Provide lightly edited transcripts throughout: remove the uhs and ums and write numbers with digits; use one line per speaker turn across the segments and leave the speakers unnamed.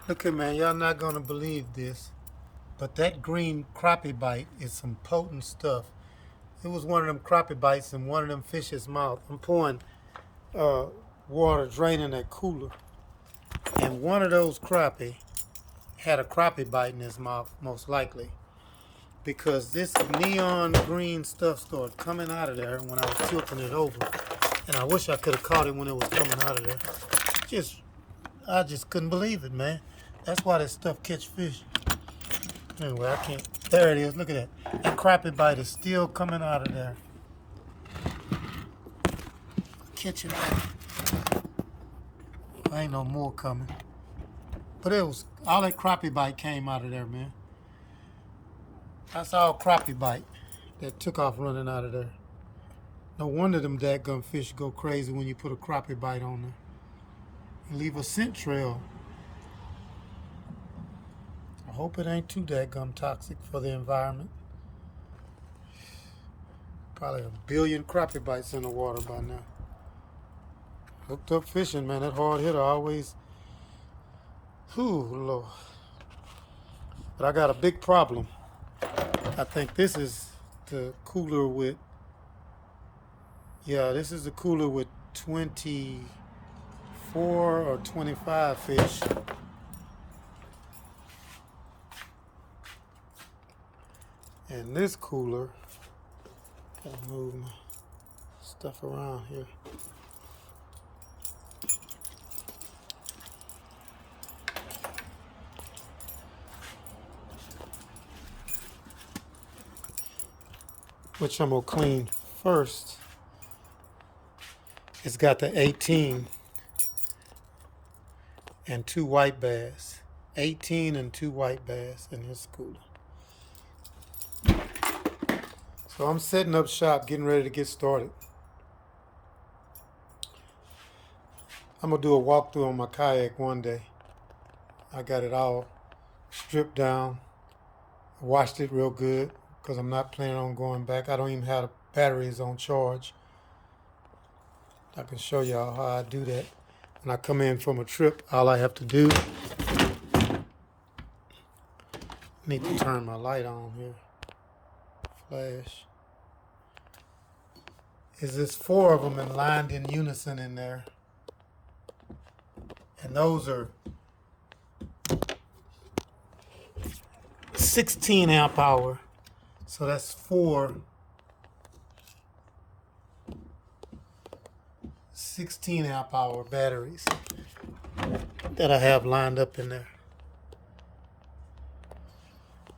Look at man, y'all not gonna believe this, but that green crappie bite is some potent stuff. It was one of them crappie bites in one of them fish's mouth. I'm pouring uh, water draining that cooler, and one of those crappie had a crappie bite in his mouth, most likely, because this neon green stuff started coming out of there when I was tilting it over, and I wish I could have caught it when it was coming out of there. I just couldn't believe it, man. That's why that stuff catch fish. Anyway, I can't. There it is. Look at that. That crappie bite is still coming out of there. Catch it. Ain't no more coming. But it was all that crappie bite came out of there, man. That's all crappie bite that took off running out of there. No wonder them dadgum fish go crazy when you put a crappie bite on there. You leave a scent trail. I hope it ain't too dadgum toxic for the environment. Probably a billion crappie bites in the water by now. Hooked up fishing, man. That hard hitter always. Whew, Lord. But I got a big problem. I think this is the cooler with. Yeah, this is the cooler with 24 or 25 fish. And this cooler, gotta move my stuff around here. Which I'm gonna clean first. It's got the 18 and 2 white bass. 18 and 2 white bass in this cooler. So I'm setting up shop, getting ready to get started. I'm gonna do a walkthrough on my kayak one day. I got it all stripped down. I washed it real good because I'm not planning on going back. I don't even have the batteries on charge. I can show y'all how I do that. When I come in from a trip, all I have to do, need to turn my light on here, flash, is there's 4 of them and lined in unison in there. And those are 16 amp hour. So that's 4 16 amp hour batteries that I have lined up in there.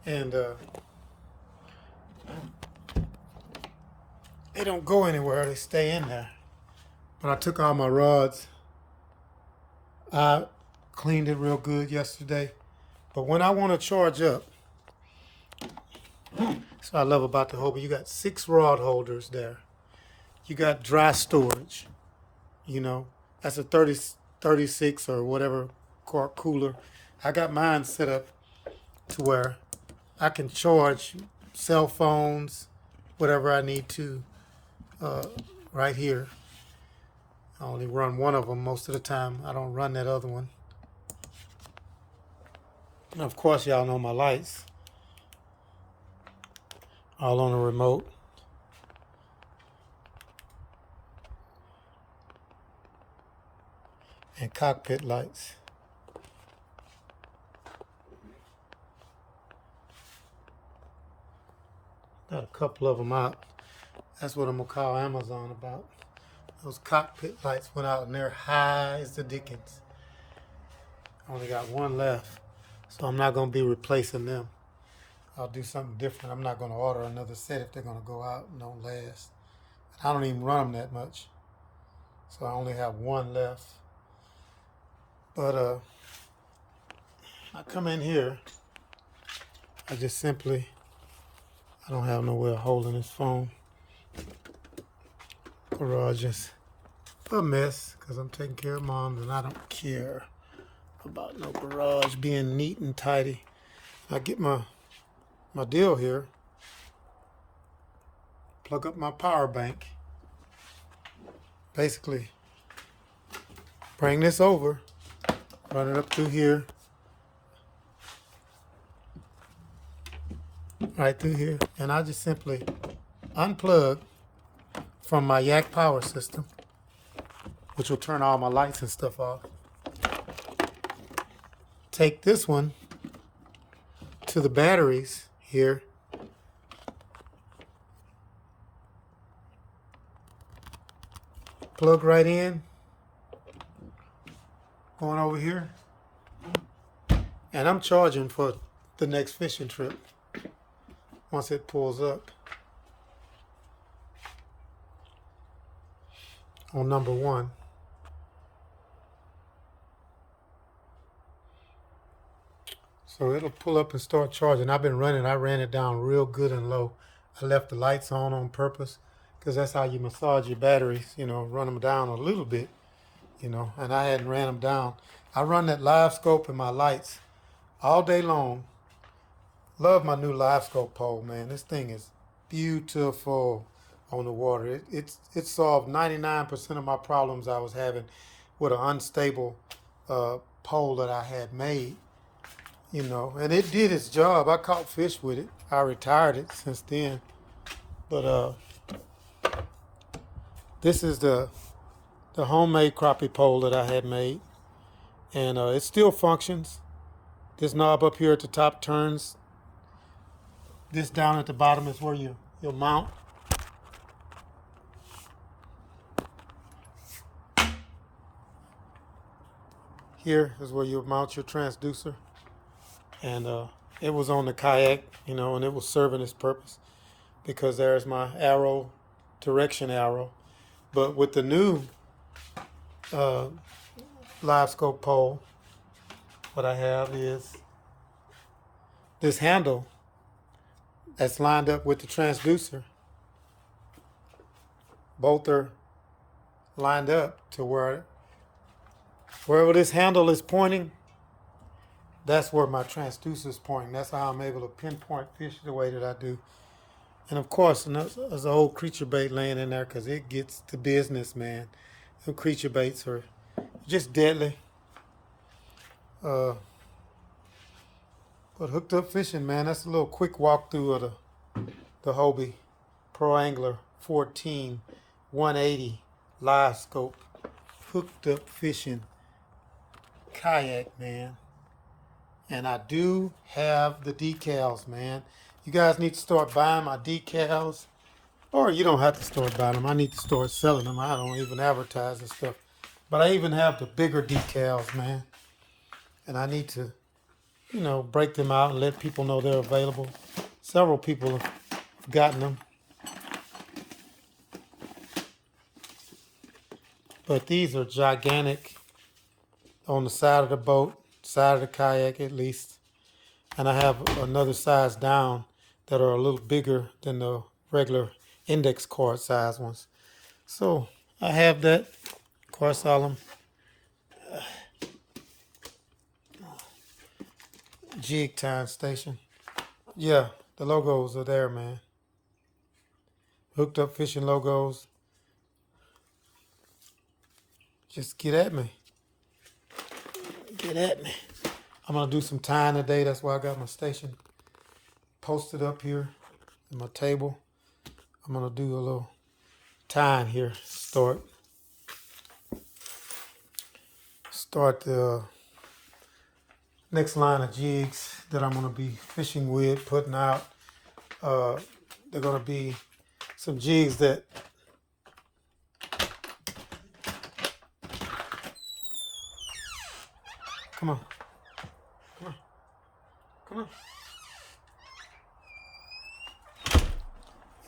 And they don't go anywhere, they stay in there. But I took all my rods. I cleaned it real good yesterday. But when I want to charge up, that's what I love about the Hobie. You got 6 rod holders there. You got dry storage. You know, that's a 36 or whatever quart cooler. I got mine set up to where I can charge cell phones, whatever I need to, right here. I only run one of them most of the time. I don't run that other one. And of course, y'all know my lights. All on the remote. And cockpit lights. Got a couple of them out. That's what I'm gonna call Amazon about. Those cockpit lights went out and they're high as the dickens. I only got one left, so I'm not gonna be replacing them. I'll do something different. I'm not gonna order another set if they're gonna go out and don't last. I don't even run them that much, so I only have one left. But I come in here, I just simply, I don't have no way of holding this phone. Garage is a mess because I'm taking care of Mom and I don't care about no garage being neat and tidy. I get my deal here, plug up my power bank, basically bring this over, run it up through here, right through here, and I just simply unplug from my yak power system, which will turn all my lights and stuff off. Take this one to the batteries here. Plug right in. Going over here. And I'm charging for the next fishing trip once it pulls up on number 1. So it'll pull up and start charging. I've been running. I ran it down real good and low. I left the lights on purpose because that's how you massage your batteries, you know, run them down a little bit, you know, and I hadn't ran them down. I run that live scope in my lights all day long. Love my new live scope pole, man. This thing is beautiful on the water. It solved 99% of my problems I was having with an unstable pole that I had made, you know, and it did its job. I caught fish with it. I retired it since then, but this is the homemade crappie pole that I had made, and it still functions. This knob up here at the top turns. This down at the bottom is where you'll mount. Here is where you'll mount your transducer. And it was on the kayak, you know, and it was serving its purpose because there's my arrow, direction arrow. But with the new live scope pole, what I have is this handle that's lined up with the transducer. Both are lined up to wherever this handle is pointing, that's where my transducer is pointing. That's how I'm able to pinpoint fish the way that I do. And of course, there's an old creature bait laying in there because it gets to business, man. Them creature baits are just deadly. But hooked up fishing, man. That's a little quick walkthrough of the Hobie Pro Angler 14 180 live scope hooked up fishing kayak, man. And I do have the decals, man. You guys need to start buying my decals, or you don't have to start buying them. I need to start selling them. I don't even advertise and stuff, but I even have the bigger decals, man. And I need to, you know, break them out and let people know they're available. Several people have gotten them. But these are gigantic on the side of the boat, side of the kayak at least. And I have another size down that are a little bigger than the regular index card size ones. So I have that. Of course, all them jig time station. Yeah, the logos are there, man. Hooked up fishing logos. Just get at me. Get at me. I'm going to do some tying today. That's why I got my station posted up here at my table. I'm going to do a little tying here. Start the next line of jigs that I'm going to be fishing with, putting out. They're going to be some jigs that come on.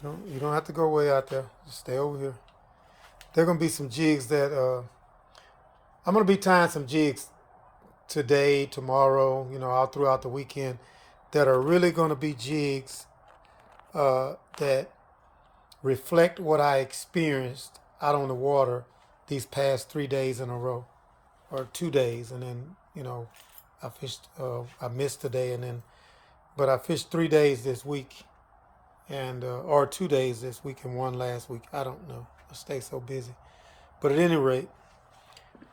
You don't have to go way out there. Just stay over here. There are going to be some jigs that I'm going to be tying some jigs today, tomorrow, you know, all throughout the weekend that are really going to be jigs that reflect what I experienced out on the water these past 3 days in a row, or 2 days, and then, you know, I fished. I missed a day, but I fished 3 days this week, and or 2 days this week and one last week. I don't know. I stay so busy, but at any rate,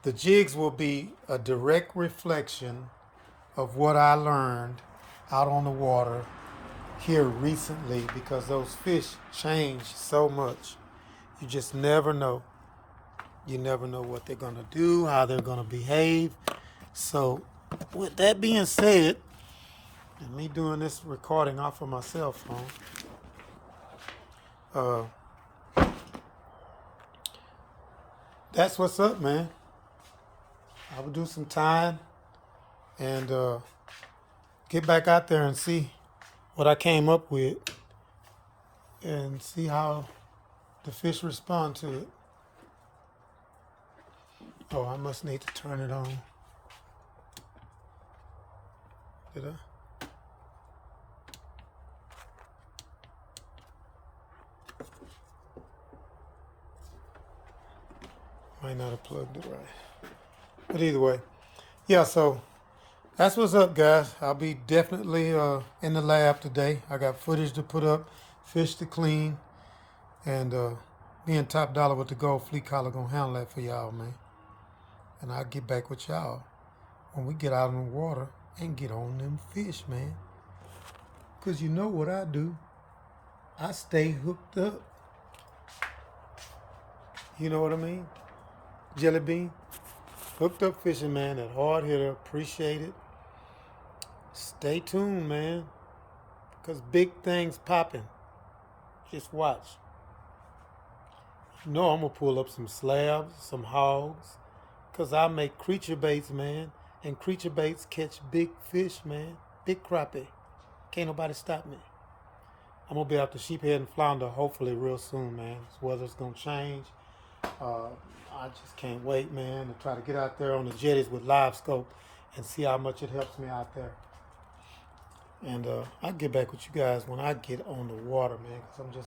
the jigs will be a direct reflection of what I learned out on the water here recently because those fish change so much. You just never know. You never know what they're going to do, how they're going to behave. So with that being said, and me doing this recording off of my cell phone, that's what's up, man. I will do some time and get back out there and see what I came up with and see how the fish respond to it. Oh, I must need to turn it on. Did I? Might not have plugged it right. But either way, yeah, so that's what's up, guys. I'll be definitely in the lab today. I got footage to put up, fish to clean, and being top dollar with the gold fleet collar gonna handle that for y'all, man. And I'll get back with y'all when we get out in the water and get on them fish, man. Because you know what I do. I stay hooked up. You know what I mean? Jelly bean. Hooked up fishing, man. That Hard Hitta. Appreciate it. Stay tuned, man. Because big things popping. Just watch. You know I'm going to pull up some slabs, some hogs. Because I make creature baits, man. And creature baits catch big fish, man. Big crappie. Can't nobody stop me. I'm going to be out to sheephead and flounder hopefully real soon, man. This weather's going to change. I just can't wait, man, to try to get out there on the jetties with Livescope and see how much it helps me out there. And I'll get back with you guys when I get on the water, man, because I'm just